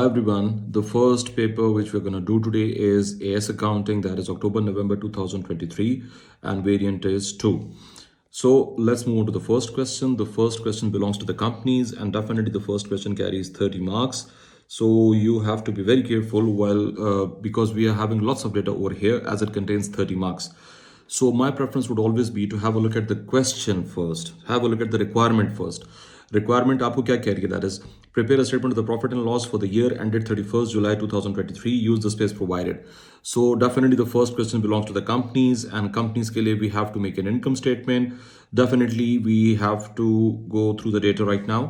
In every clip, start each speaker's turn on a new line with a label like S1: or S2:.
S1: Hi everyone. The first paper which we're going to do today is AS Accounting, that is October-November 2023, and variant is 2. So let's move on to the first question. The first question belongs to the companies, and definitely the first question carries 30 marks. So you have to be very careful while because we are having lots of data over here as it contains 30 marks. So my preference would always be to have a look at the question first, have a look at the requirement first. Requirement आपको क्या कह रही है? That is, prepare a statement of the profit and loss for the year ended 31st July 2023. Use the space provided. So definitely the first question belongs to the companies, and companies के लिए we have to make an income statement. Definitely we have to go through the data right now.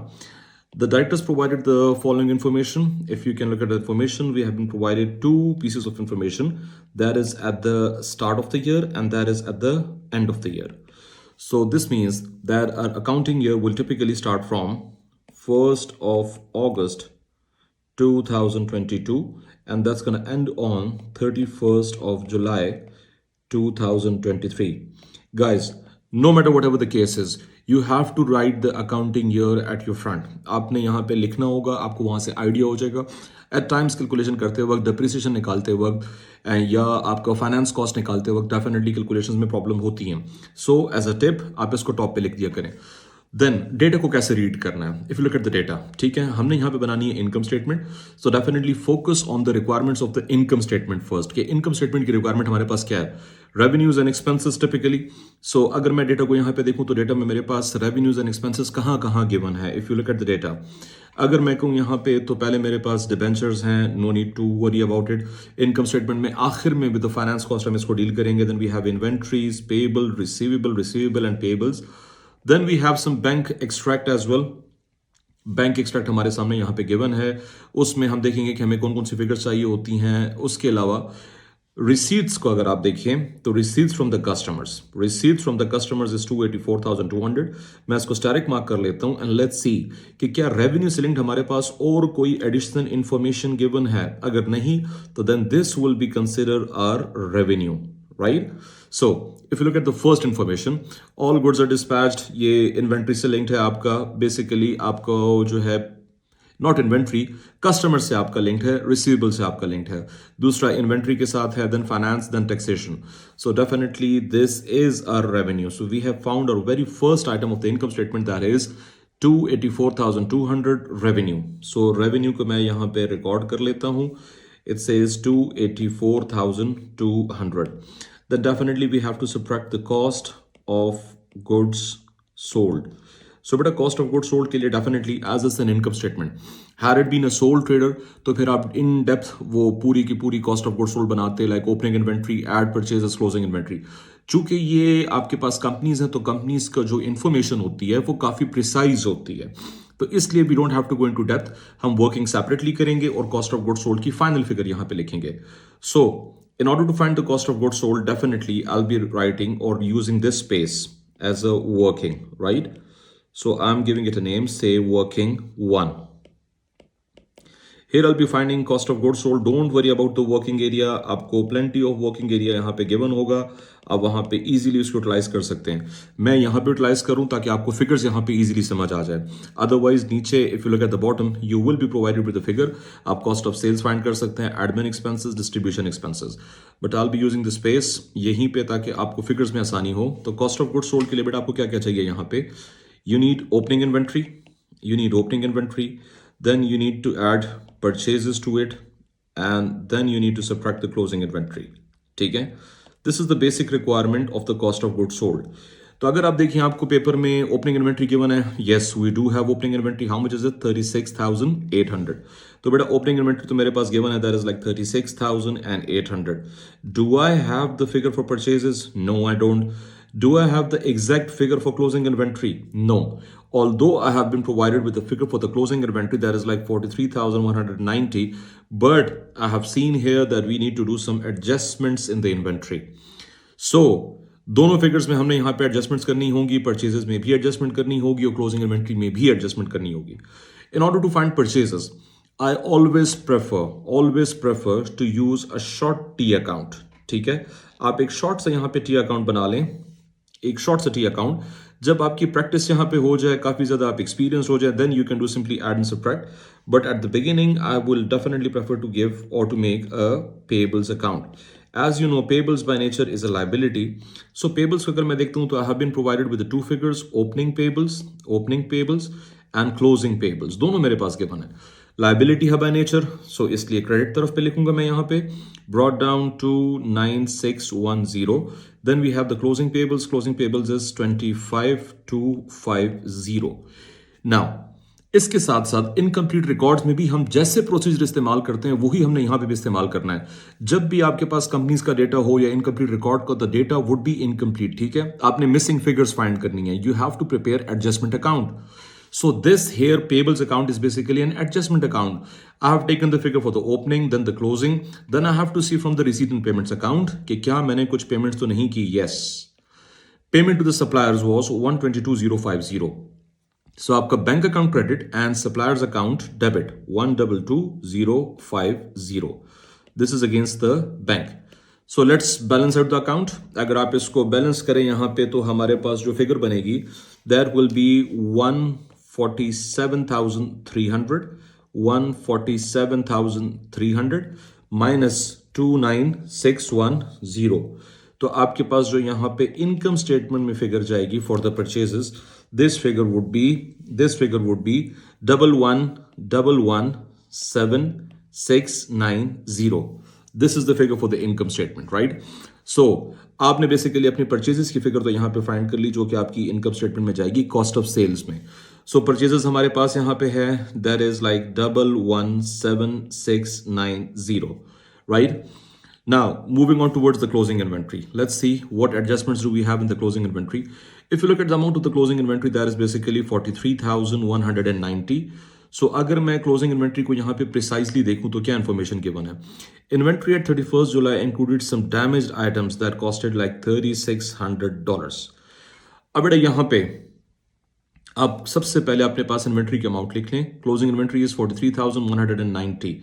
S1: The directors provided the following information. If you can look at the information, we have been provided two pieces of information. That is at the start of the year and that is at the end of the year. So this means that our accounting year will typically start from 1st of August 2022 and that's going to end on 31st of July 2023. Guys, no matter whatever the case is, you have to write the accounting year at your front. आपने यहाँ पे लिखना होगा, आपको वहाँ से idea हो जाएगा. At times कैलकुलेशन करते वक्त, डिप्रिसिएशन निकालते वक्त या आपका फाइनेंस कॉस्ट निकालते वक्त डेफिनेटली कैलकुलेशंस में प्रॉब्लम होती हैं. सो एज अ टिप आप इसको टॉप पे लिख दिया करें. देन डेटा को कैसे रीड करना है? If you look at the data, ठीक है, हमने यहाँ पे बनानी है income statement. So definitely focus on the requirements of the income statement first. कि इनकम स्टेटमेंट की रिक्वायरमेंट हमारे पास क्या है? Revenues and expenses typically. So अगर मैं डेटा को यहाँ पे देखूँ तो डेटा में मेरे पास रेवेन्यूज एंड एक्सपेंसेस कहाँ कहाँ गिवन है. If you look at the data, अगर मैं कहूँ यहाँ पे तो पहले मेरे पास डिबेंचर्स हैं, no need to worry about it. Income statement में आखिर में विद द फाइनेंस कॉस्ट हम इसको डील करेंगे. Then we have inventories, payable, receivable and payables. Then we have some bank extract as well. Bank extract हमारे सामने यहाँ पे गिवन है. उसमें हम देखेंगे कि हमें कौन कौन सी फिगर्स चाहिए होती हैं. उसके अलावा रिसीट्स को अगर आप देखें तो receipts from the customers is 284,200. मैं इसको स्टारिक मार्क कर लेता हूं एंड लेट्स सी कि क्या रेवेन्यू से लिंक्ड हमारे पास और कोई एडिशनल इंफॉर्मेशन गिवन है. अगर नहीं तो then this will be consider our revenue, right. So if you look at the first information, all goods are dispatched. ये इन्वेंट्री से लिंक्ड है आपका. बेसिकली आपका जो है नॉट इन्वेंट्री, कस्टमर से आपका लिंक है, रिसीवेबल से आपका लिंक है. दूसरा इन्वेंट्री के साथ है, then finance, then taxation. So definitely this is our revenue. So we have found our very first item of the income statement, that is 284,200 revenue. So revenue को मैं यहाँ पे रिकॉर्ड कर लेता हूँ. It says 284,200. Then definitely we have to subtract the cost of goods sold. So बेटा cost of goods sold के लिए definitely as is an income statement. Had it been a sole trader तो फिर आप in depth वो पूरी की पूरी cost of goods sold बनाते, like opening inventory, add purchases, closing inventory. चूंकि ये आपके पास कंपनीज हैं तो कंपनीज का जो इंफॉर्मेशन होती है वो काफी प्रिसाइज होती है. तो इसलिए we don't have to go into depth. हम वर्किंग सेपरेटली करेंगे और कॉस्ट ऑफ गुड्स सोल्ड की फाइनल फिगर यहाँ पे लिखेंगे. सो in order to find the cost of goods sold, definitely I'll be writing or using this space as a working, right? So I'm giving it a name, say working 1. Here I'll be finding cost of goods sold. Don't worry about the working area. आपको plenty of working area यहाँ पे given होगा. आप वहाँ पे easily उसको utilize कर सकते हैं. मैं यहाँ पे utilize करूँ ताकि आपको figures यहाँ पे easily समझ आ जाए. Otherwise नीचे if you look at the bottom, you will be provided with the figure. आप cost of sales find कर सकते हैं, admin expenses, distribution expenses. But I'll be using the space यहीं पे ताकि आपको figures में आसानी हो. तो cost of goods sold के लिए बेटा आपको क्या क्या चाहिए यहाँ पे? You need opening inventory. Then you need to add purchases to it, and then you need to subtract the closing inventory. ठीक है? This is the basic requirement of the cost of goods sold. तो अगर आप देखिए आपको paper में opening inventory given है. Yes, we do have opening inventory. How much is it? 36,800. तो बेटा ओपनिंग इन्वेंट्री तो मेरे पास गिवन है, that is like 36,800. Do I have the figure for purchases? No, I don't. Do I have the exact figure for closing inventory? No. Although I have been provided with the figure for the closing inventory, that is like 43,190, but I have seen here that we need to do some adjustments in the inventory. So दोनों figures में हमने यहाँ पे adjustments करनी होगी. Purchases में भी adjustment करनी होगी और क्लोजिंग इन्वेंट्री में भी एडजस्टमेंट करनी होगी. In order to find purchases, I always prefer to use a short T account. ठीक है, आप एक शॉर्ट सा यहाँ पे T account बना लें. एक शॉर्ट सिटी अकाउंट। जब आपकी प्रैक्टिस यहाँ पे हो जाए, काफ़ी ज़्यादा आप एक्सपीरियंस हो जाए, then you can do simply add and subtract, but at the beginning I will definitely prefer to give or to make a payables account. As you know, payables by nature is a liability. So payables को अगर मैं देखता हूँ तो I have been provided with the two figures, opening payables and closing payables, दोनों मेरे पास given है। लाइबिलिटी है बाय नेचर, सो इसलिए क्रेडिट तरफ पे लिखूंगा मैं यहाँ पे, brought down to 9610। Then we have the closing payables is 25250। Now इसके साथ साथ इनकम्प्लीट रिकॉर्ड्स में भी हम जैसे प्रोसीजर इस्तेमाल करते हैं वही हमने यहां पे भी इस्तेमाल करना है। जब भी आपके पास कंपनीज का डेटा हो या इनकम्प्लीट रिकॉर्ड का, the data would be incomplete, ठीक है। आपने मिसिंग फिगर्स फाइंड करनी है, you have to prepare adjustment account. So this here payables account is basically an adjustment account. I have taken the figure for the opening, then the closing, then I have to see from the receipt and payments account कि क्या मैंने कुछ payments तो नहीं की। Yes, payment to the suppliers was 122,050. So आपका bank account credit and suppliers account debit 122,050. This is against the bank. So let's balance out the account. अगर आप इसको बैलेंस करें यहाँ पे तो हमारे पास जो फिगर बनेगी दैट विल बी 147,300 माइनस 29,610। तो आपके पास जो यहाँ पे इनकम स्टेटमेंट में फिगर जाएगी for the purchases, this figure would be 11,11,7,690. This is the figure for the income statement, right? So आपने बेसिकली अपनी परचेजेस की फिगर तो यहाँ पे फाइंड कर ली जो कि आपकी इनकम स्टेटमेंट में जाएगी कॉस्ट ऑफ सेल्स में। सो परचेजेस हमारे पास यहाँ पे है, that is like 11,17,690, right? Now, moving on towards the closing inventory. Let's see what adjustments do we have in the closing inventory. If you look at the amount of the closing inventory, that is basically 43,190. So, अगर मैं closing inventory को यहाँ पे precisely देखूँ तो क्या information given है? Inventory at 31st July included some damaged items that costed like $3,600. अब बेटा यहाँ पे आप सबसे पहले अपने पास इन्वेंट्री की अमाउंट लिख लें। Closing inventory is 43,190.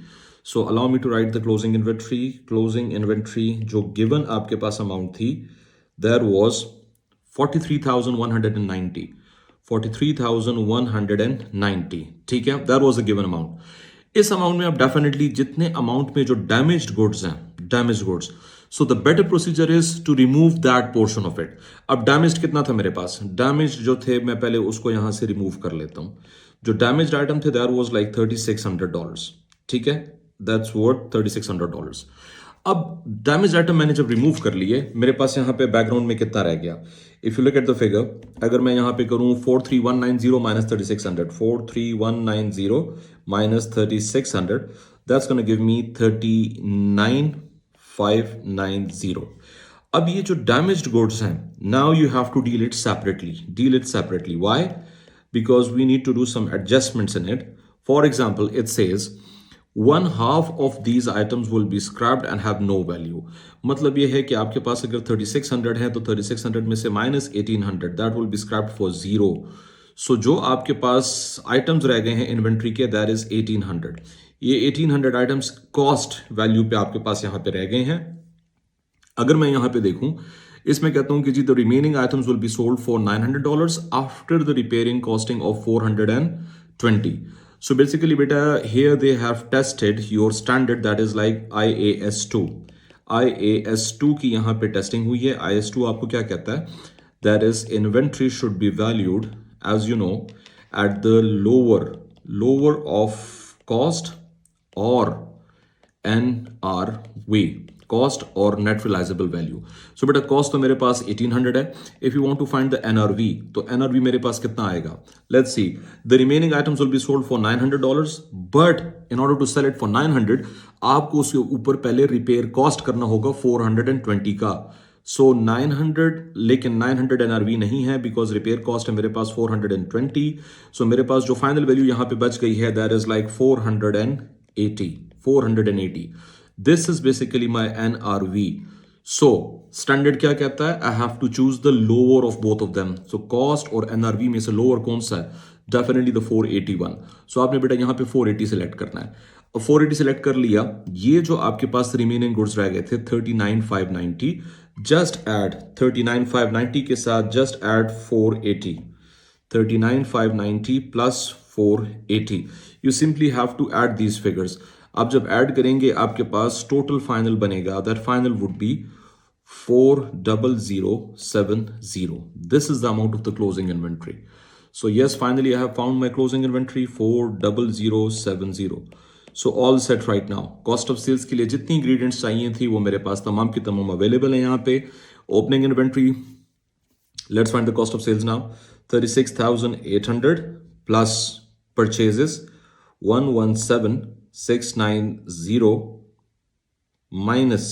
S1: So allow me to write the closing inventory. Closing inventory जो गिवन आपके पास अमाउंट थी देयर वाज 43,190, 43,190, ठीक है, that was the given amount. इस अमाउंट में आप डेफिनेटली जितने अमाउंट में जो डैमेज्ड गुड्स हैं, damaged goods, so the better procedure is to remove that portion of it. अब डैमेज्ड कितना था मेरे पास? डैमेज्ड जो थे मैं पहले उसको यहां से रिमूव कर लेता हूं। जो डैमेज्ड आइटम थे दैट वाज लाइक $3,600, ठीक है, दैट्स वर्थ $3,600। अब डैमेज आइटम मैंने जब रिमूव कर लिए, मेरे पास यहाँ पे बैकग्राउंड में कितना रह गया? If you look at the figure, अगर मैं यहाँ पे करूँ 43,190 minus 3,600, 43,190 minus 3,600, that's gonna give me 39,590। अब ये जो डैमेज्ड गुड्स हैं, now you have to deal it separately. Why? Because we need to do some adjustments in it. For example, it says 1/2 of these items will be scrapped and have no value. मतलब ये है कि आपके पास अगर 3,600 है तो 3,600 में से minus 1,800 that will be scrapped for 0. So जो आपके पास आइटम्स रह गए हैं इन्वेंट्री के, that is 1,800. ये 1,800 आइटम्स कॉस्ट वैल्यू पे आपके पास यहाँ पे रह गए हैं। अगर मैं यहाँ पे देखूं, इसमें कहता हूं कि जी the remaining items will be sold for $900 after the repairing costing of 420. So basically बेटा here they have tested your standard that is like IAS2 की यहाँ पे टेस्टिंग हुई है। IAS2 आपको क्या कहता है? That is inventory should be valued as you know at the lower of cost और NRV, कॉस्ट और नेट रिलाइजेबल वैल्यू। सो बेटा कॉस्ट तो मेरे पास 1,800 है। If you want to find the NRV, तो NRV मेरे पास कितना आएगा? Let's see, the remaining items will be sold for $900, but in order to sell it for 900 आपको उसके ऊपर पहले रिपेयर कॉस्ट करना होगा 420 का। सो 900, लेकिन 900 NRV नहीं है बिकॉज रिपेयर कॉस्ट है मेरे पास 420। सो मेरे पास जो फाइनल वैल्यू यहाँ पे बच गई है that is like 480। This is basically my NRV. So standard क्या कहता है? I have to choose the lower of both of them. So cost और NRV में से lower कौन सा है? Definitely the 481. So आपने बेटा यहाँ पे 480 select करना है। अब 480 select कर लिया, ये जो आपके पास remaining goods रह गए थे 39,590, जस्ट ऐड 39,590 के साथ just add 480, 39,590 plus 480। You simply have to add these figures. आप जब ऐड करेंगे आपके पास टोटल फाइनल बनेगा, that final would be 40070। This is the amount of the closing inventory. So yes, finally I have found my closing inventory 40070. So all set right now. Cost of sales के लिए जितनी ingredients चाहिए थी वो मेरे पास तमाम की तमाम available है यहाँ पे. Opening inventory, let's find the cost of sales now. 36,800 plus purchases 117,690 minus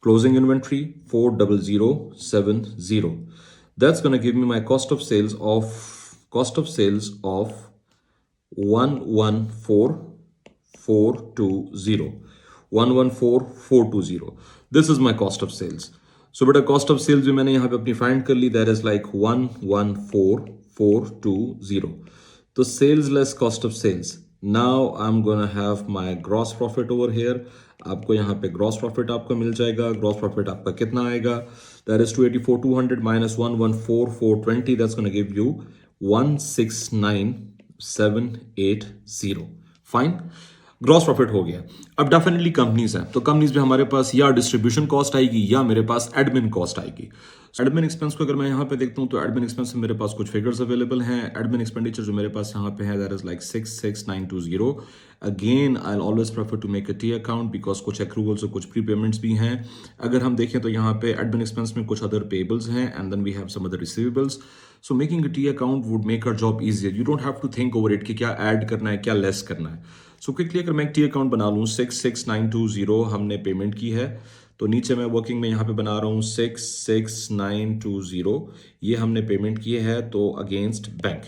S1: closing inventory 40070. That's going to give me my cost of sales of 114420. 114420. This is my cost of sales. So beta cost of sales भी मैंने यहाँ पे अपनी find कर ली, that is like 114420. तो sales less cost of sales. Now I'm gonna have my gross profit over here. आपको यहाँ पे gross profit आपको मिल जाएगा. Gross profit आपका कितना आएगा? That is 284,200 minus 114,420. That's gonna give you 169,780. Fine. Gross profit हो गया. अब डेफिनेटली कंपनीज हैं, तो कंपनीज में हमारे पास या डिस्ट्रीब्यूशन कॉस्ट आएगी या मेरे पास एडमिन कॉस्ट आएगी. एडमिन एक्सपेंस को अगर मैं यहाँ पे देखता हूँ तो एडमिन एक्सपेंस में मेरे पास कुछ फिगर्स अवेलेबल हैं. एडमिन एक्सपेंडिचर जो मेरे पास यहाँ पे है that is like 66920. Again I always prefer to make a T account because कुछ एक्रूवल्स और कुछ प्री पेमेंट्स भी हैं. अगर हम देखें तो यहाँ पे एडमिन एक्सपेंस में कुछ अदर पेबल्स हैं and then we have some other receivables. So making a T account would make our job easier. You don't have to think over it कि क्या ऐड करना है क्या लेस करना है. सो क्विकली अगर मैं एक टी अकाउंट बना लूँ 66920 हमने पेमेंट की है, तो नीचे मैं वर्किंग में यहाँ पे बना रहा हूँ 66920, ये हमने पेमेंट की है तो अगेंस्ट बैंक.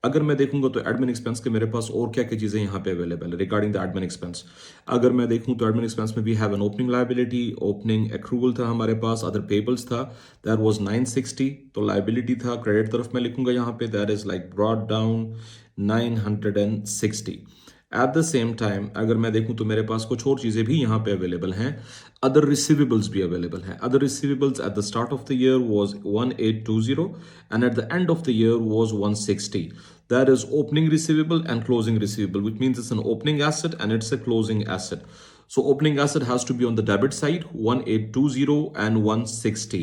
S1: अगर मैं देखूंगा तो एडमिन एक्सपेंस के मेरे पास और क्या क्या चीज़ें यहाँ पे अवेलेबल है रिगार्डिंग द एडमिन एक्सपेंस. अगर मैं देखूं तो एडमिन एक्सपेंस में we have an opening liability, opening accrual था हमारे पास, अदर पेबल्स था दैट वाज 960, तो लायबिलिटी था. क्रेडिट तरफ मैं लिखूंगा यहाँ पे that is like brought down 960. Eight the same time अगर मैं देखूं तो मेरे पास कुछ और चीज़ें भी यहाँ पे अवेलेबल हैं. अदर रिसीवेबल्स भी अवेलेबल हैं. Other receivables at the start of the year was 1820 and at the end of the year was 160. That is opening receivable and closing receivable, which means it's an opening asset and it's a closing asset. So opening asset has to be on the debit side, 1820 and 160.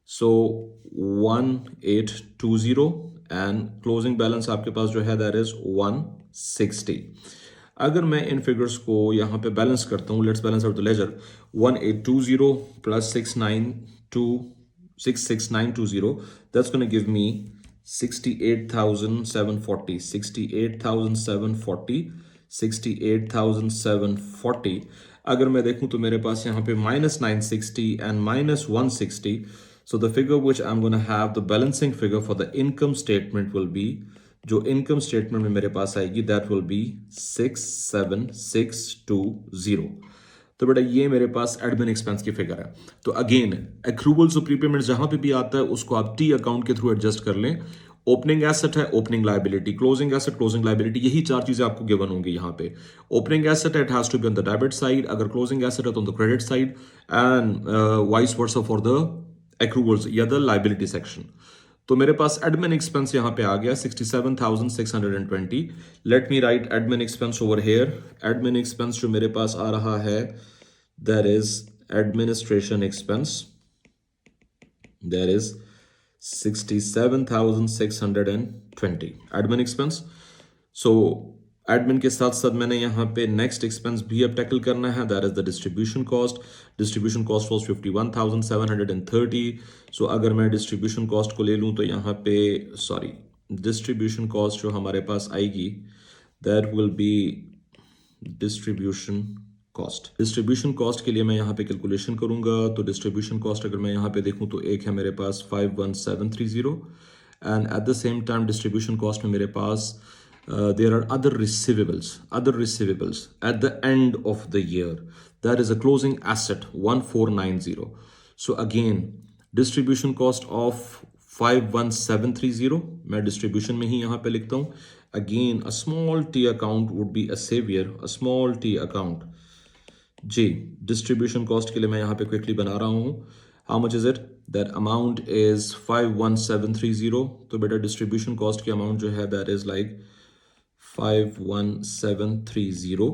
S1: So 1820 and closing balance आपके पास जो है that is 160. अगर मैं इन figures को यहाँ पे balance करता हूँ, let's balance out the ledger. 1820 plus 66920, that's going to give me 68,740, 68,740, 68,740. अगर मैं देखूं तो मेरे पास यहाँ पे -960 and -160. So the figure which I'm going to have, the balancing figure for the income statement will be, जो इनकम स्टेटमेंट में मेरे पास आएगी दैट विल बी 67620. तो बेटा ये मेरे पास एडमिन एक्सपेंस की फिगर है. तो अगेन एक्रूवल्स और प्रीपेमेंट जहां पे भी आता है उसको आप टी अकाउंट के थ्रू एडजस्ट कर लें. ओपनिंग एसेट है opening liability, closing asset closing liability, यही चार चीजें आपको गिवन होंगी यहाँ पे. Opening asset it has to be on the debit side, अगर क्लोजिंग एसेट है तो on the credit side, and vice versa for the accruals या द लायबिलिटी सेक्शन. तो मेरे पास एडमिन एक्सपेंस यहाँ पे आ गया 67,620. Late me right admin expense over here. Admin expense जो मेरे पास आ रहा है that is administration expense, that is 67,620 admin expense. So admin के साथ साथ मैंने यहाँ पे नेक्स्ट एक्सपेंस भी अब टैकल करना है that is the distribution cost. Distribution cost was 51,730. सो अगर मैं डिस्ट्रीब्यूशन कॉस्ट को ले लूँ तो यहाँ पे डिस्ट्रीब्यूशन कॉस्ट जो हमारे पास आएगी that will B distribution cost. Distribution cost के लिए मैं यहाँ पे कैलकुलेशन करूँगा. तो डिस्ट्रीब्यूशन कॉस्ट अगर मैं यहाँ पे देखूँ तो एक है मेरे पास 51730 and at the same time distribution cost में मेरे पास there are other receivables at the end of the year. That is a closing asset 1490. So again, distribution cost of 51730 मैं distribution में ही यहाँ पे लिखता हूँ. Again, a small t account would be a savior, a small t account. Ji, distribution cost के लिए मैं यहाँ पे quickly बना रहा हूँ. How much is it? That amount is 51730. तो बेटा डिस्ट्रीब्यूशन कॉस्ट की अमाउंट जो है that is like 51730.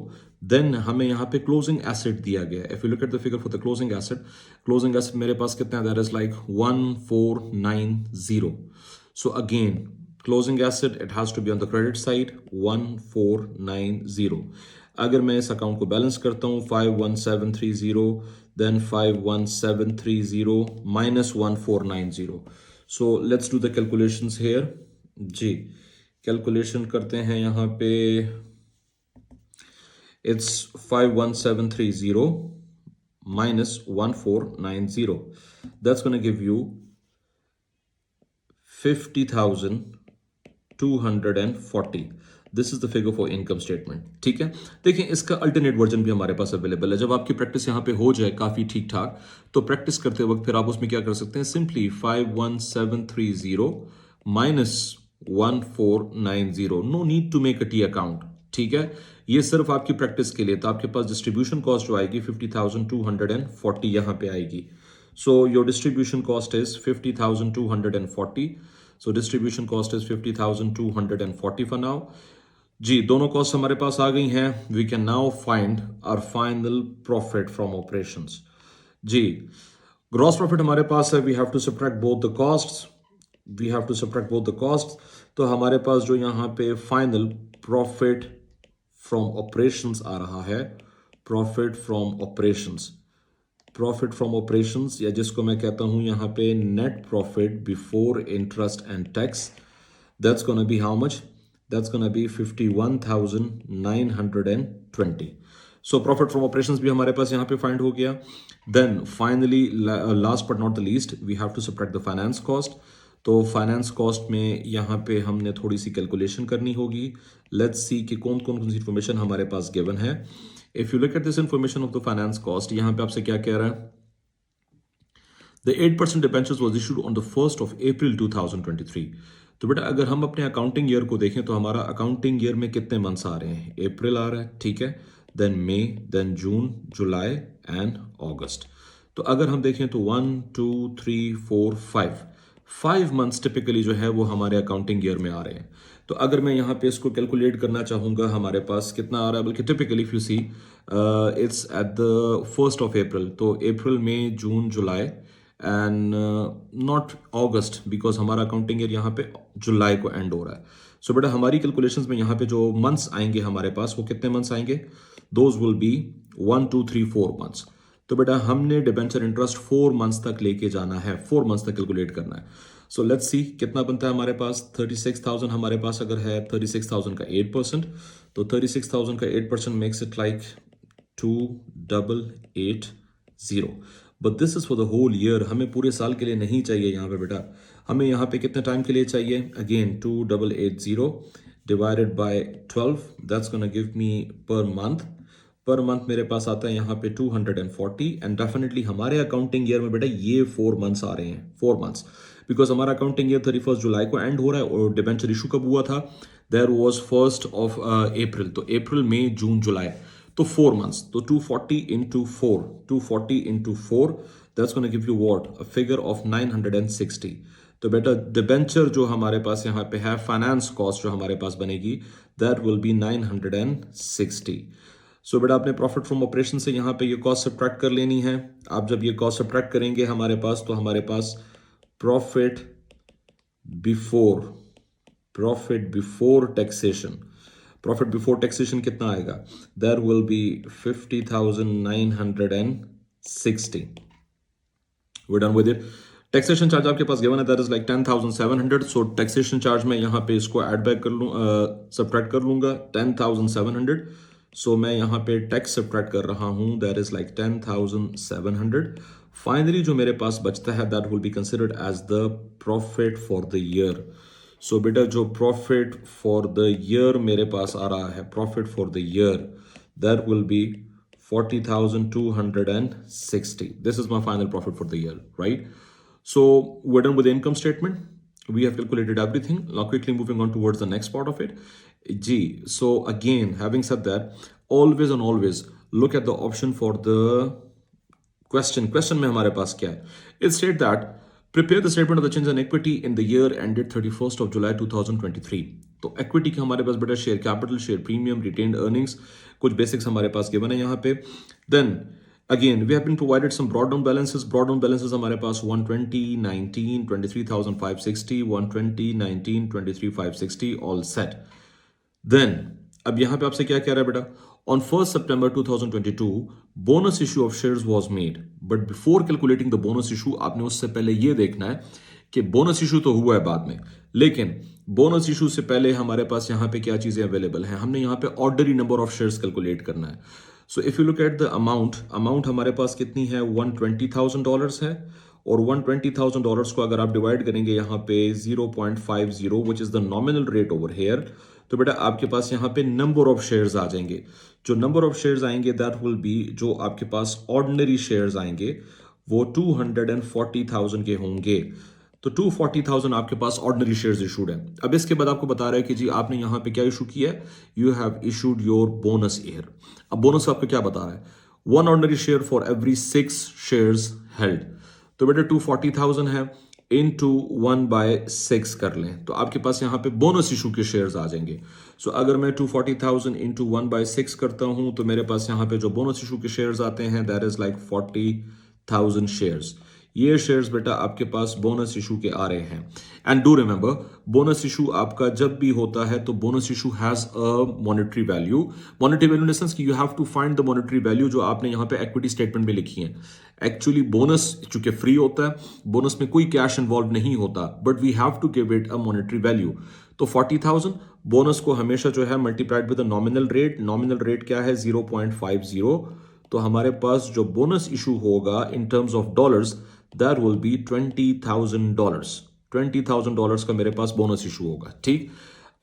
S1: देन हमें यहाँ पे क्लोजिंग एसेट दिया गया है. If you look at the figure for the closing asset मेरे पास कितना है? That is like 1490. So again closing asset it has to be on the credit side 1490. अगर मैं इस अकाउंट को बैलेंस करता हूँ 51730 then 51730 minus 1490. So let's do the calculations here. जी कैलकुलेशन करते हैं यहाँ पे. It's 51730 minus 1490. That's going to give you 50,240. This is the figure for income statement. ठीक है, देखिए इसका अल्टरनेट वर्जन भी हमारे पास अवेलेबल है. जब आपकी प्रैक्टिस यहाँ पे हो जाए काफ़ी ठीक ठाक, तो प्रैक्टिस करते वक्त फिर आप उसमें क्या कर सकते हैं? Simply 51730 minus 1490. No need to make a T account. ठीक है, ये सिर्फ आपकी प्रैक्टिस के लिए. तो आपके पास डिस्ट्रीब्यूशन कॉस्ट जो आएगी 50,240 यहाँ पे आएगी. So your distribution cost is 50,240. So distribution cost is 50,240 for now. जी दोनों कॉस्ट हमारे पास आ गई हैं. We can now find our final profit from operations. जी ग्रॉस प्रॉफिट हमारे पास है. We have to subtract both the costs. तो हमारे पास जो यहाँ पे फाइनल प्रॉफिट फ्रॉम ऑपरेशंस आ रहा है, प्रॉफिट फ्रॉम ऑपरेशंस या जिसको मैं कहता हूं यहाँ पे net profit before interest and tax. That's gonna be how much? That's going to be 51,920. So profit from operations भी हमारे पास यहाँ पे फाइंड हो गया. Then finally last but not the least we have to subtract the finance cost. तो finance cost में यहाँ पे हमने थोड़ी सी कैलकुलेशन करनी होगी. लेट्स सी कि कौन कौन सी इंफॉर्मेशन हमारे पास गिवन है. If you look at this information of the finance cost, यहाँ पे आपसे क्या कह रहा है? The 8% debentures was issued on the 1st of April 2023. तो बेटा अगर हम अपने अकाउंटिंग ईयर को देखें तो हमारा अकाउंटिंग ईयर में कितने मंथ्स आ रहे हैं? अप्रैल आ रहा है, ठीक है, then May, then June, July and August. तो अगर हम देखें तो 1 2 3 4 5 मंथ्स टिपिकली जो है वो हमारे अकाउंटिंग ईयर में आ रहे हैं. तो अगर मैं यहाँ पे इसको कैलकुलेट करना चाहूँगा, हमारे पास कितना आ रहा है? बल्कि typically if you see it's at the 1st of April. तो अप्रैल, मई, जून, July and not August because हमारा अकाउंटिंग ईयर यहाँ पे जुलाई को एंड हो रहा है. सो बेटा हमारी कैलकुलेशंस में यहाँ पे जो मंथ्स आएंगे हमारे पास वो कितने मंथ्स आएंगे? Those will be 1 2 3 4 months. तो बेटा हमने डिबेंचर इंटरेस्ट 4 मंथ्स तक लेके जाना है, 4 मंथ्स तक कैलकुलेट करना है. सो लेट्स सी कितना बनता है हमारे पास. 36,000 हमारे पास अगर है, 36,000 का 8%, तो 36,000 का 8% makes it like 2880. But this is for the whole year. हमें पूरे साल के लिए नहीं चाहिए यहाँ पे बेटा. हमें यहाँ पे कितने टाइम के लिए चाहिए? Again 2880 divided by 12. That's gonna give me per month मेरे पास आता है यहाँ पे 240. एंड डेफिनेटली हमारे अकाउंटिंग ईयर में बेटा ये 4 मंथ्स आ रहे हैं, 4 मंथ्स, बिकॉज हमारा अकाउंटिंग ईयर 31 जुलाई को एंड हो रहा है. और डिबेंचर इशू कब हुआ था? There was 1st of April. तो अप्रैल, मई, जून, जुलाई, तो 4 मंथ्स. तो 240 into 4 that's gonna give you what? A figure of 960. तो बेटा डिबेंचर जो हमारे पास यहाँ पे है, फाइनेंस कॉस्ट जो हमारे पास बनेगी, दैट विल बी 960. सो बेटा आपने प्रॉफिट फ्रॉम ऑपरेशन से यहाँ पे ये कॉस्ट सब्ट्रैक्ट कर लेनी है. आप जब ये कॉस्ट सब्ट्रैक्ट करेंगे हमारे पास, तो हमारे पास प्रॉफिट बिफोर टैक्सेशन कितना आएगा? There will be 50,960. We done with it. Taxation charge आपके पास गिवन है, that is like 10,700. So taxation charge में यहाँ पे इसको ऐड बैक कर लूँ, सब्ट्रैक्ट कर लूंगा 10,700. सो मैं यहाँ पे टैक्स सब्ट्रैक्ट कर रहा हूँ, दैट इज लाइक 10,700. फाइनली जो मेरे पास बचता है that will be considered as the profit for the year. So बेटा जो प्रॉफिट फॉर द ईयर मेरे पास आ रहा है, profit for the year, that will B 40,260. This is my final profit for the year, right? So we're done with the income statement. We have calculated everything. Now quickly moving on towards the next part of it. G. So again, having said that, always look at the option for the question में हमारे पास क्या है? It state that prepare the statement of the change in equity in the year ended 31st of July 2023। तो equity के हमारे पास बेटा share capital, share premium, retained earnings, कुछ बेसिक्स हमारे पास गिवन है यहाँ पे। Then again we have been provided some brought down balances. Brought down balances हमारे पास 120, 19, 23,560, 120, 19, 23,560 ऑल सेट। देन अब यहां पे आपसे क्या कह रहा है बेटा? On 1 September 2022 bonus issue of shares was made, but before calculating the bonus issue आपने उससे पहले ये देखना है कि बोनस इशू तो हुआ है बाद में, लेकिन बोनस इशू से पहले हमारे पास यहां पे क्या चीजें अवेलेबल हैं। हमने यहां पे ordinary number of shares calculate करना है। सो if you look at the amount हमारे पास कितनी है? $120,000 है। और $120,000 को अगर आप डिवाइड करेंगे यहाँ पे 0.50 which is the nominal rate over here, तो बेटा आपके पास यहाँ पे नंबर ऑफ शेयर्स आ जाएंगे। जो नंबर ऑफ शेयर्स आएंगे दैट विल बी, जो आपके पास ऑर्डिनरी शेयर्स आएंगे वो 240,000 के होंगे। तो 240,000 आपके पास ऑर्डिनरी शेयर्स इशूड है। अब इसके बाद आपको बता रहा है कि जी आपने यहाँ पे क्या इशू किया है? You have issued your bonus year. अब बोनस आपको क्या बता रहा है? 1 ordinary share for every 6 shares held. तो बेटा 240,000 है, इनटू 1/6 कर लें तो आपके पास यहाँ पे बोनस इशू के शेयर्स आ जाएंगे। सो अगर मैं 240,000 इंटू 1/6 करता हूं तो मेरे पास यहाँ पे जो बोनस इशू के शेयर्स आते हैं दैट इज लाइक 40,000 शेयर्स। ये शेयर्स बेटा आपके पास बोनस इशू के आ रहे हैं। And do remember, bonus issue आपका जब भी होता है तो bonus issue has a monetary value. Monetary value in the sense कि you have to find the monetary value जो आपने यहाँ पे इक्विटी स्टेटमेंट में लिखी है। एक्चुअली बोनस चूंकि फ्री होता है, बोनस में कोई कैश इन्वॉल्व नहीं होता, but we have to give it a monetary value. तो 40,000 बोनस को हमेशा जो है multiplied with the nominal rate. Nominal rate क्या है? 0.50। तो हमारे पास जो बोनस इशू होगा in terms of dollars that will B $20,000। $20,000 का मेरे पास बोनस इशू होगा। ठीक,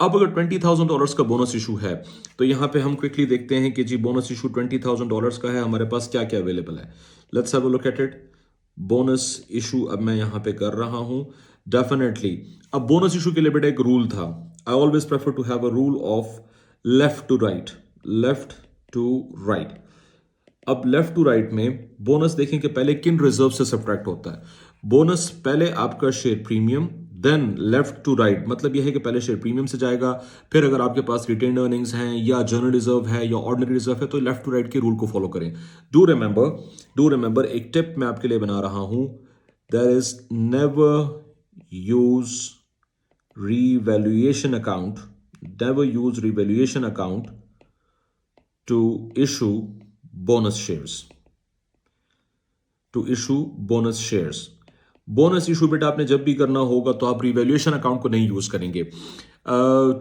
S1: अब अगर $20,000 का बोनस इशू है तो यहां पे हम क्विकली देखते हैं कि जी बोनस इशू $20,000 का है, हमारे पास क्या क्या अवेलेबल है। Let's have a look at it. Bonus issue अब मैं यहां पे कर रहा हूं डेफिनेटली। अब बोनस इशू के लिए बेटा एक रूल था। I always prefer to have a rule of left to right. Left to right. अब लेफ्ट टू राइट में बोनस देखें कि पहले किन रिजर्व से सब्ट्रैक्ट होता है। बोनस पहले आपका share premium, then left to right मतलब यह है कि पहले शेयर प्रीमियम से जाएगा, फिर अगर आपके पास रिटेन्ड अर्निंग्स हैं या जनरल रिजर्व है या ऑर्डिनरी रिजर्व है तो लेफ्ट टू राइट के रूल को फॉलो करें। डू रिमेंबर एक टिप मैं आपके लिए बना रहा हूं। There is never use revaluation account, never use revaluation account to issue bonus shares. To issue bonus shares. Bonus issue बेटा आपने जब भी करना होगा तो आप रिवैल्यूएशन अकाउंट को नहीं यूज करेंगे।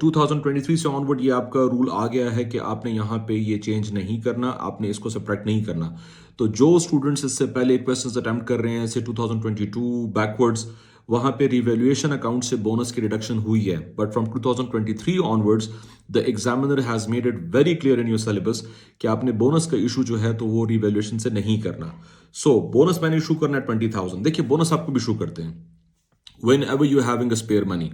S1: 2023 से ऑनवर्ड ये आपका रूल आ गया है कि आपने यहाँ पे ये चेंज नहीं करना, आपने इसको सब्ट्रैक्ट नहीं करना। तो जो स्टूडेंट्स इससे पहले क्वेश्चंस अटेम्प्ट कर रहे हैं से 2022 बैकवर्ड्स, वहां पे रिवैल्यूएशन अकाउंट से बोनस की रिडक्शन हुई है, but from 2023 onwards the examiner has made it very clear in your syllabus कि आपने बोनस का इशू जो है तो वो रिवैल्यूएशन से नहीं करना। सो बोनस मैंने इशू करना है 20,000। देखिए बोनस आपको भी इशू करते हैं whenever you having a spare money।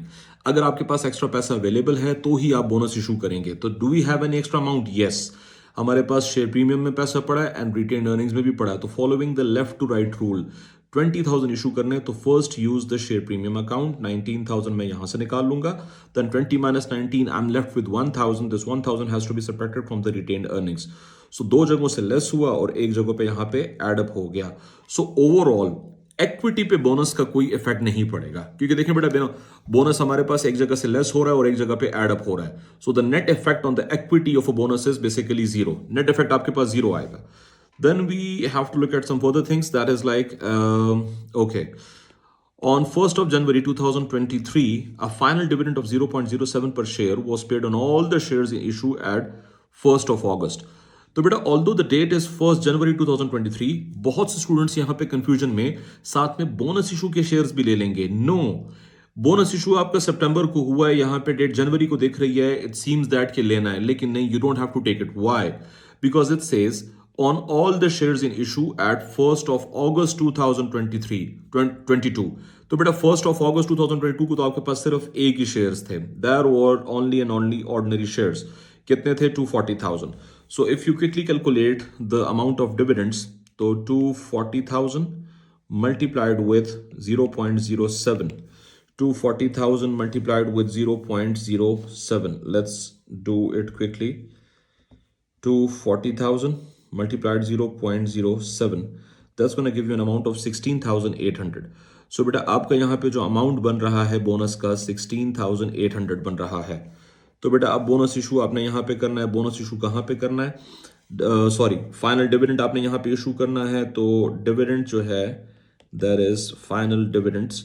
S1: अगर आपके पास एक्स्ट्रा पैसा अवेलेबल है तो ही आप बोनस इशू करेंगे। तो do we have any extra amount? Yes, हमारे पास शेयर प्रीमियम में पैसा पड़ा है एंड रिटेन अर्निंग्स में भी पड़ा है। तो following the left to right rule 20,000 issue करने तो first use the share premium account. 19,000 मैं यहां से निकाल लूंगा। Then 20 - 19 I am left with 1,000। This 1,000 has to be subtracted from the retained earnings. So दो जगहों से लेस हुआ और एक जगह पे यहां पे एड अप हो गया। सो ओवरऑल इक्विटी पे बोनस का कोई इफेक्ट नहीं पड़ेगा, क्योंकि देखें बेटा बोनस हमारे पास एक जगह से लेस हो रहा है और एक जगह पे एड अप हो रहा है। So the net effect on the equity of a bonus is basically zero. Net effect आपके पास जीरो आएगा। Then we have to look at some further things that is like okay, on 1st of January 2023 a final dividend of 0.07 per share was paid on all the shares in issue at 1st of August। तो बेटा although the date is 1 जनवरी 2023, बहुत से students यहां पे confusion में साथ में bonus issue के शेयर्स भी ले लेंगे। नो, बोनस इशू आपका सितंबर को हुआ है, यहां पे डेट जनवरी को दिख रही है। इट सीम्स दैट के लेना है, लेकिन नहीं, you don't have to take it. Why? Because it says on all the shares in issue at 1st of August 2022। तो बेटा 1st of August 2022 को तो आपके पास सिर्फ एक ही शेयर्स थे। There were only and only ordinary shares। कितने थे? 240,000। So if you quickly calculate the amount of dividends तो 240,000 multiplied with 0.07. 240,000 multiplied with 0.07. Let's do it quickly. 240,000 multiplied 0.07, that's going to give you an amount of 16,800. So बेटा आपका यहाँ पे जो amount बन रहा है बोनस का 16,800 बन रहा है. तो बेटा अब बोनस इशू आपने यहाँ पे करना है. बोनस इशू कहाँ पे करना है? सॉरी, फाइनल डिविडेंड आपने यहाँ पे इशू करना है. तो डिविडेंड जो है दैट इज फाइनल डिविडेंड्स.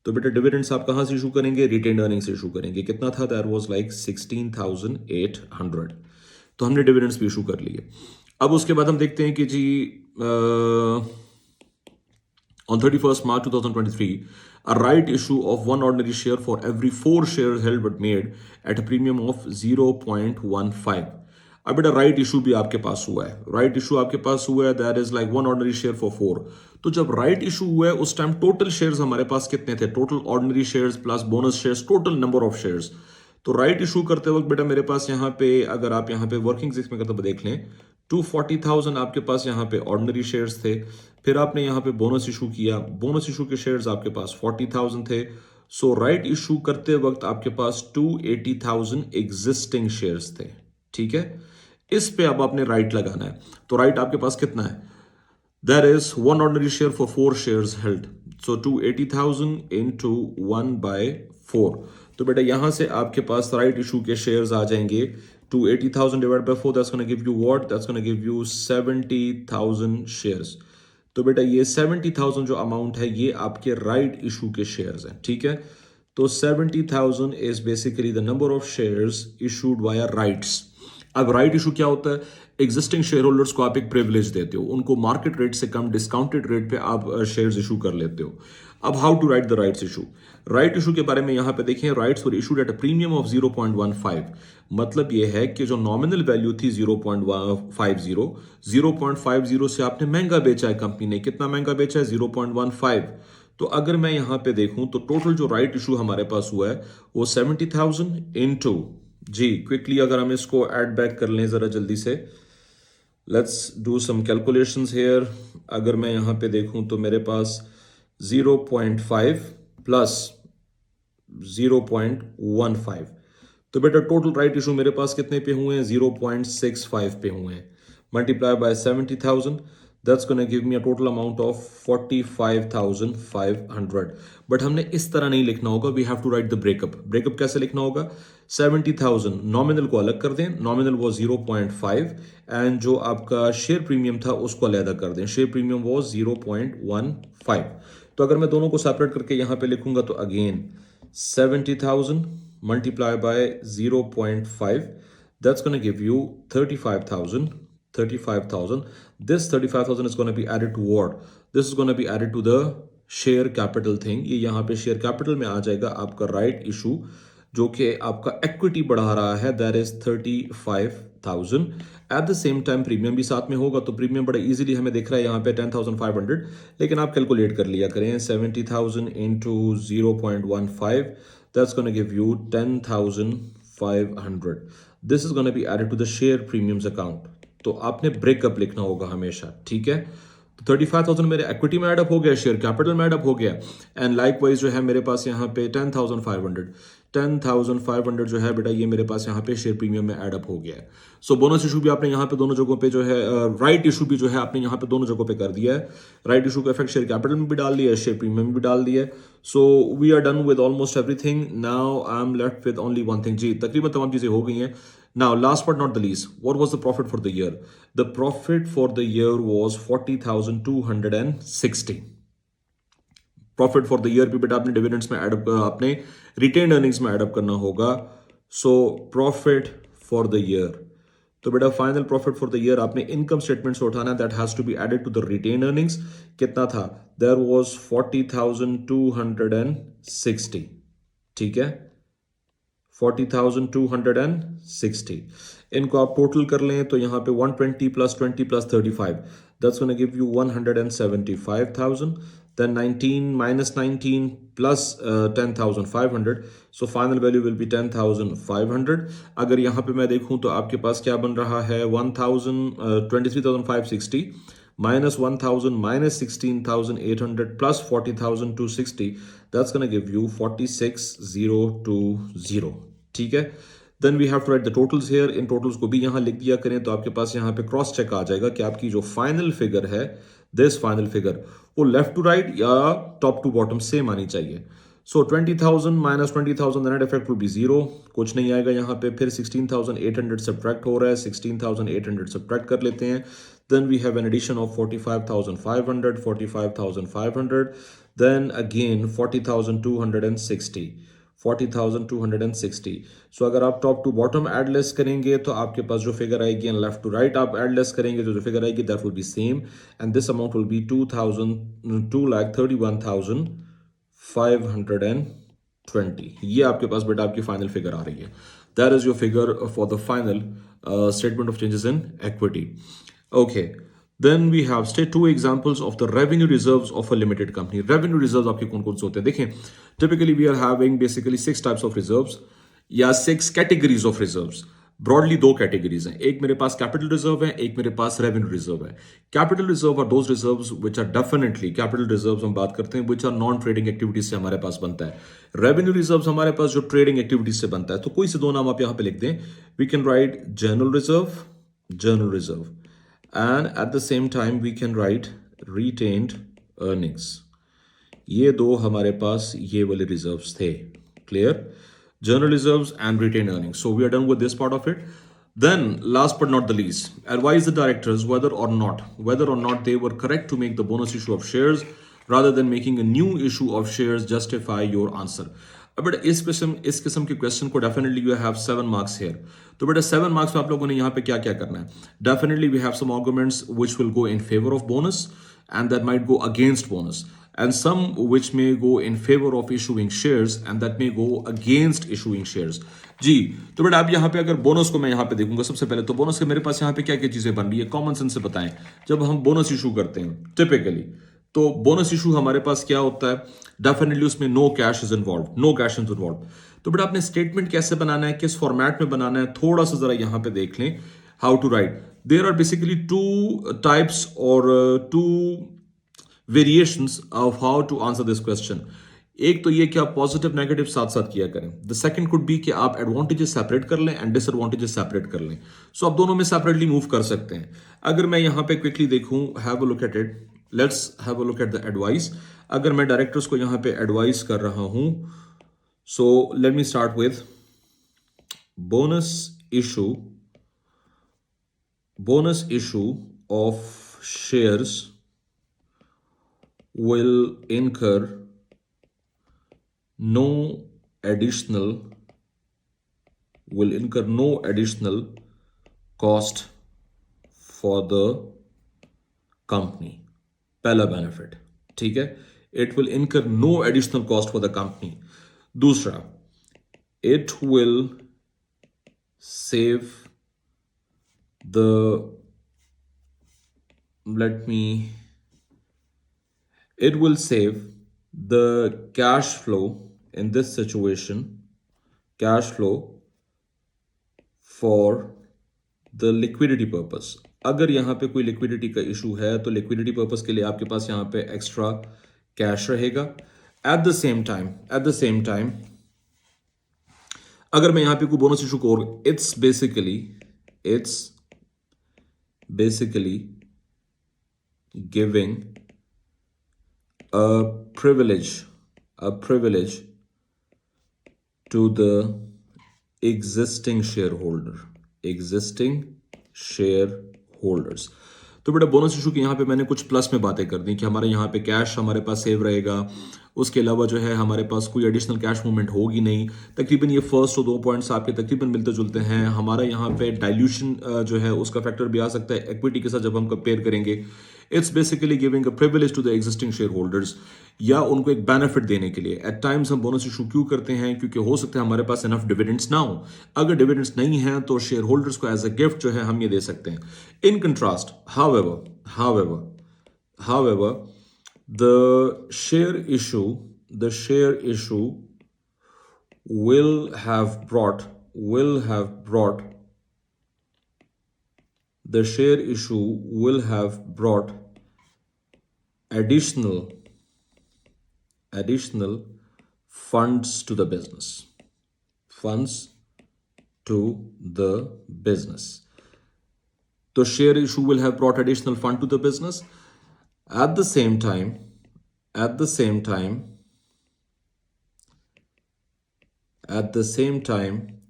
S1: तो बेटा डिविडेंड्स आप कहाँ से इशू करेंगे? रिटेन अर्निंग से इशू करेंगे. कितना था? That was like 16,800. तो हमने डिविडेंड्स भी इशू कर लिए. अब उसके बाद हम देखते हैं कि जी on 31st March 2023, a right issue of one ordinary share for every 4 shares held but made at a premium of 0.15. अब बेटा राइट इशू भी आपके पास हुआ है. राइट इशू आपके पास हुआ है, that is like one ordinary share for 4. तो जब राइट इशू हुआ है उस टाइम टोटल शेयर्स हमारे पास कितने थे? Total ordinary shares plus bonus shares, total number of shares. तो राइट इशू करते वक्त बेटा मेरे पास यहाँ पे, अगर आप यहाँ पे वर्किंग सिक्स में करते हुए देख लें, 240,000 आपके पास यहाँ पे ऑर्डिनरी शेयर्स थे. फिर आपने यहाँ पे बोनस इशू किया. बोनस इशू के शेयर्स आपके पास 40,000 थे. सो राइट इशू करते वक्त आपके पास 280,000 एग्जिस्टिंग शेयर्स थे. ठीक है, इस पे अब आपने राइट लगाना है. तो राइट आपके पास कितना है? That is one ordinary share for 4 shares held. So 280,000 into 1/4. तो बेटा यहां से आपके पास राइट इशू के शेयर्स आ जाएंगे. 280,000 divide by 4, that's gonna give you what? That's gonna give you 70,000 shares. तो बेटा ये 70,000 जो अमाउंट है ये आपके राइट इशू के शेयर्स हैं. ठीक है, तो 70,000 is basically the number of shares issued via rights. अब राइट इशू क्या होता है? एग्जिस्टिंग शेयर होल्डर्स को आप एक प्रिविलेज देते हो, उनको मार्केट रेट से कम डिस्काउंटेड रेट पे आप शेयर्स इशू कर लेते हो. अब how to write the rights issue? Right issue के बारे में यहां पे देखें, rights were issued at a premium of 0.15. मतलब ये है कि जो नॉमिनल वैल्यू थी 0.50, 0.50 से आपने महंगा बेचा है कंपनी ने. कितना महंगा बेचा है? 0.15. तो अगर मैं यहां पे देखूं तो टोटल जो राइट इशू हमारे पास हुआ है वो 70,000 इनटू, जी क्विकली अगर हम इसको ऐड बैक कर लें जरा जल्दी से, let's do some calculations here. अगर मैं यहां पे देखूं तो मेरे पास 0.5 प्लस 0.15. तो बेटा टोटल राइट इशू मेरे पास कितने पे हुए हैं? 0.65 पे हुए हैं. Multiply by 70,000, that's gonna give me a total amount of 45,500. But हमने इस तरह नहीं लिखना होगा. We have to write the breakup. Breakup कैसे लिखना होगा? 70,000 नॉमिनल को अलग कर दें. नॉमिनल वो 0.5 एंड जो आपका शेयर प्रीमियम था उसको अलग कर दें. शेयर प्रीमियम वो 0.15. तो अगर मैं दोनों को सेपरेट करके यहां पे लिखूंगा तो again 70,000 multiply by 0.5, that's going to give you 35,000. 35,000. This 35,000 is going to be added to what? This is going to be added to the share capital thing. ये यहाँ पे शेयर कैपिटल में आ जाएगा आपका राइट इशू जो कि आपका equity बढ़ा रहा है, that is 35,000. Eight the same time premium भी साथ में होगा. तो प्रीमियम बड़ा इजीली हमें दिख रहा है यहाँ पे 10,500. लेकिन आप कैलकुलेट कर लिया करें. 70,000 into 0.15, that's going to give you 10,500. This is going to be added to the share premiums account. तो आपने ब्रेकअप लिखना होगा हमेशा. ठीक है, तो 35,000 मेरे इक्विटी में एडअप हो गया, शेयर कैपिटल में एडअप हो गया. एंड लाइकवाइज जो है मेरे पास यहाँ पे 10,500 जो है बेटा ये मेरे पास यहाँ पे शेयर प्रीमियम में एडअप हो गया है. सो बोनस इशू भी आपने यहाँ पे दोनों जगहों पे जो है, राइट इशू भी जो है आपने यहाँ पे दोनों जगहों पे कर दिया है. राइट इशू का इफेक्ट शेयर कैपिटल में भी डाल दिया है, शेयर प्रीमियम में भी डाल दिया है. So we are done with almost everything. Now I am left with only one thing. जी तकरीबन तमाम चीजें हो गई हैं. Now, last but not the least, what was the profit for the year? The profit for the year was 40,260. Profit for the year भी बेटा आपने डिविडेंड्स में एडअप, अपने रिटेन अर्निंग्स में एडअप करना होगा. So profit for the year, तो बेटा final profit for the year आपने इनकम स्टेटमेंट से उठाना. That has to be added to the retain earnings. कितना था? There was 40,260. ठीक है, 40,260. इनको आप टोटल कर लें तो यहाँ पे 120 plus 20 plus 35, that's gonna give you 175,000. then 19 minus 19 plus 10,500, so final value will be 10,500. अगर यहाँ पे मैं देखूँ तो आपके पास क्या बन रहा है? 23,560 minus 1000 minus 16,800 plus 40,260, that's going to give you 46,020. ठीक है, then we have to write the totals here, इन टोटल्स को भी यहाँ लिख दिया करें तो आपके पास यहाँ पे क्रॉस चेक आ जाएगा कि आपकी जो फाइनल फिगर है, दिस फाइनल फिगर, वो लेफ्ट टू राइट या टॉप टू बॉटम सेम आनी चाहिए. सो 20,000 minus 20,000, the net effect will be zero, कुछ नहीं आएगा यहाँ पे. फिर 16,800 सब्ट्रैक्ट हो रहा है, 16,800 सब्ट्रैक्ट कर लेते हैं. Then we have an addition of 45,500, 45,500, then again 40,260, 40,260. So अगर आप top to bottom add less करेंगे तो आपके पास जो फिगर आएगी, एंड लेफ्ट टू राइट आप एड लेस करेंगे तो जो फिगर आएगी that will be same, and this amount will be 2,31,520. ये आपके पास बेटा आपकी फाइनल फिगर आ रही है. That is your figure for the final statement of changes in equity. Okay, then we have state two examples of the revenue reserves of a limited company. Revenue reserves आपके कौन कौन से होते हैं देखें. Typically we are having basically 6 types of reserves या 6 categories of reserves. Broadly 2 categories हैं, एक मेरे पास कैपिटल रिजर्व है, एक मेरे पास रेवेन्यू रिजर्व है. Capital reserve are those reserves which are definitely, capital reserves हम बात करते हैं which are non trading activities से हमारे पास बनता है. रेवेन्यू रिजर्व्स हमारे पास जो ट्रेडिंग एक्टिविटीज से बनता है. तो कोई से दो नाम आप यहां पे लिख दें. We can write general reserve, general reserve, and at the same time we can write retained earnings. ये दो हमारे पास ये वाले रिजर्व्स थे. Clear? General reserves and retained earnings. So we are done with this part of it. Then, last but not the least, advise the directors whether or not they were correct to make the bonus issue of shares rather than making a new issue of shares. Justify your answer. अब बेटा इस किस्म के question को definitely you have 7 marks here. तो बेटा 7 marks में आप लोगों ने यहाँ पे क्या क्या करना है. Definitely we have some arguments which will go in favour of bonus and that might go against bonus, and some which may go in favor of issuing shares and that may go against issuing shares. जी, तो बेटा आप यहाँ पे अगर bonus को मैं यहाँ पे देखूंगा, सबसे पहले तो बोनस के मेरे पास यहाँ पे क्या क्या चीजें बन रही है, कॉमन सेंस से बताएं. जब हम बोनस इशू करते हैं टिपिकली, तो बोनस इशू हमारे पास क्या होता है, डेफिनेटली उसमें no cash is involve, no cash is involve. तो बेटा आपने स्टेटमेंट कैसे बनाना है, किस फॉर्मेट में बनाना है, थोड़ा सा जरा यहाँ पे देख लें. How to write. There are basically 2 types or 2 variations of how to answer this question. एक तो ये कि आप पॉजिटिव नेगेटिव साथ साथ किया करें. द सेकंड कुड बी कि आप एडवांटेजेस सेपरेट कर लें एंड डिसएडवांटेजेस सेपरेट कर लें. सो आप दोनों में सेपरेटली मूव कर सकते हैं. अगर मैं यहाँ पे क्विकली देखूं, have a look at it, let's have a look at the advice. अगर मैं डायरेक्टर्स को यहाँ पे एडवाइस कर रहा हूं, so let me start with bonus issue of shares will incur no additional cost for the company. पहला benefit, ठीक है, it will incur no additional cost for the company. दूसरा, it will save it will save the cash flow in this situation, cash flow for the liquidity purpose. अगर यहाँ पे कोई liquidity का issue है तो लिक्विडिटी पर्पस के लिए आपके पास यहाँ पे एक्स्ट्रा कैश रहेगा. एट द सेम टाइम अगर मैं यहाँ पे कोई बोनस इशू को, it's basically giving a privilege to the existing shareholders. तो बेटा बोनस इशू की यहाँ पे मैंने कुछ प्लस में बातें कर दी कि हमारे यहाँ पे कैश हमारे पास सेव रहेगा. उसके अलावा जो है हमारे पास कोई एडिशनल कैश मूवमेंट होगी नहीं. तकरीबन ये फर्स्ट 2 पॉइंट्स आपके तकरीबन मिलते जुलते हैं. हमारा यहाँ पे डाइल्यूशन जो है उसका फैक्टर भी आ सकता है इक्विटी के साथ जब हम कंपेयर करेंगे. It's basically giving a privilege to the existing share holders, या उनको एक बेनिफिट देने के लिए. एट टाइम्स हम बोनस इशू क्यों करते हैं, क्योंकि हो सकता है हमारे पास इनफ डिविडेंड्स ना हो. अगर डिविडेंड्स नहीं है तो शेयर होल्डर्स को एज अ गिफ्ट जो है हम ये दे सकते हैं. In contrast, however, the share issue will have brought additional additional funds to the business. Funds to the business. The share issue will have brought additional fund to the business. At the same time, at the same time, at the same time,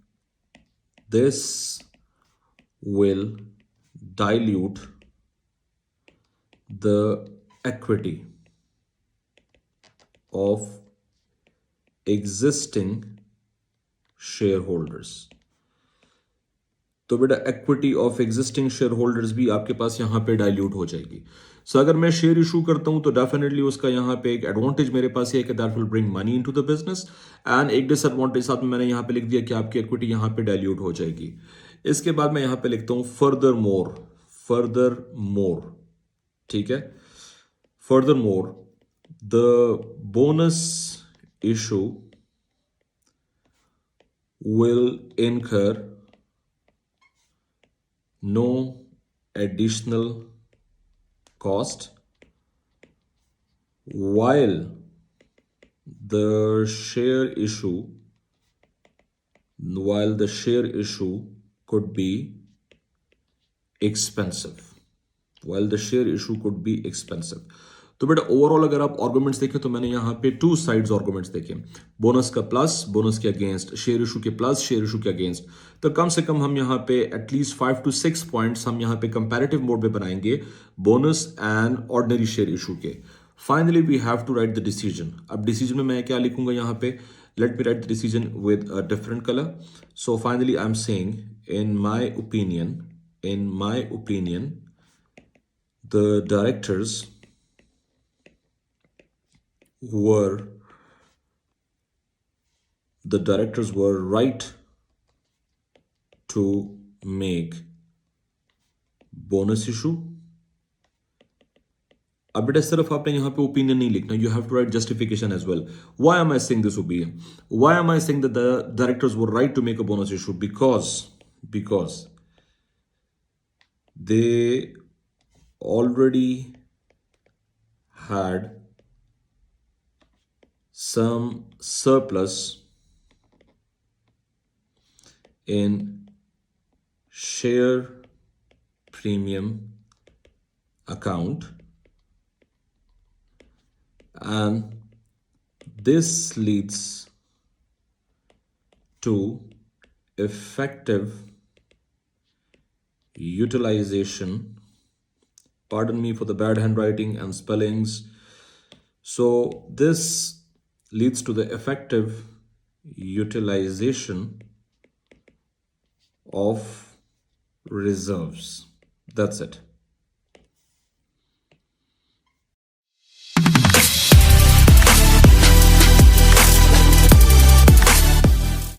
S1: this will dilute the equity of existing shareholders. तो बेटा equity of existing share holders भी आपके पास यहाँ पे dilute हो जाएगी. सो अगर मैं शेयर इशू करता हूँ तो डेफिनेटली उसका यहाँ पे एक एडवांटेज मेरे पास ये है कि that will bring money into the business, and एक डिसएडवांटेज साथ में मैंने यहाँ पे लिख दिया कि आपकी इक्विटी यहाँ पे डाइल्यूट हो जाएगी. इसके बाद मैं यहाँ पे लिखता हूँ फर्दर मोर. ठीक है, further more the bonus issue will incur no additional cost while the share issue could be expensive. तो बेटा ओवरऑल अगर आप आर्गुमेंट्स देखें तो मैंने यहाँ पे टू साइड्स आर्गुमेंट्स देखे, बोनस का प्लस, बोनस के अगेंस्ट, शेयर इशू के प्लस, शेयर इशू के अगेंस्ट. तो कम से कम हम यहाँ पे एटलीस्ट 5 to 6 पॉइंट्स हम यहाँ पे कंपैरेटिव मोड में बनाएंगे bonus and ordinary share issue के. Finally we have to write the decision. अब डिसीजन में मैं क्या लिखूंगा यहाँ पे, let me write the decision with a different colour. So finally I am saying in my opinion the directors were right to make bonus issue. अब बेटा सिर्फ आपने यहाँ पे ओपिनियन नहीं लिखना, you have to write justification as well. Why am I saying this opinion? Why am I saying that the directors were right to make a bonus issue? Because they already had some surplus in share premium account, and this leads to effective utilization. Pardon me for the bad handwriting and spellings. So this leads to the effective utilization of reserves. That's it.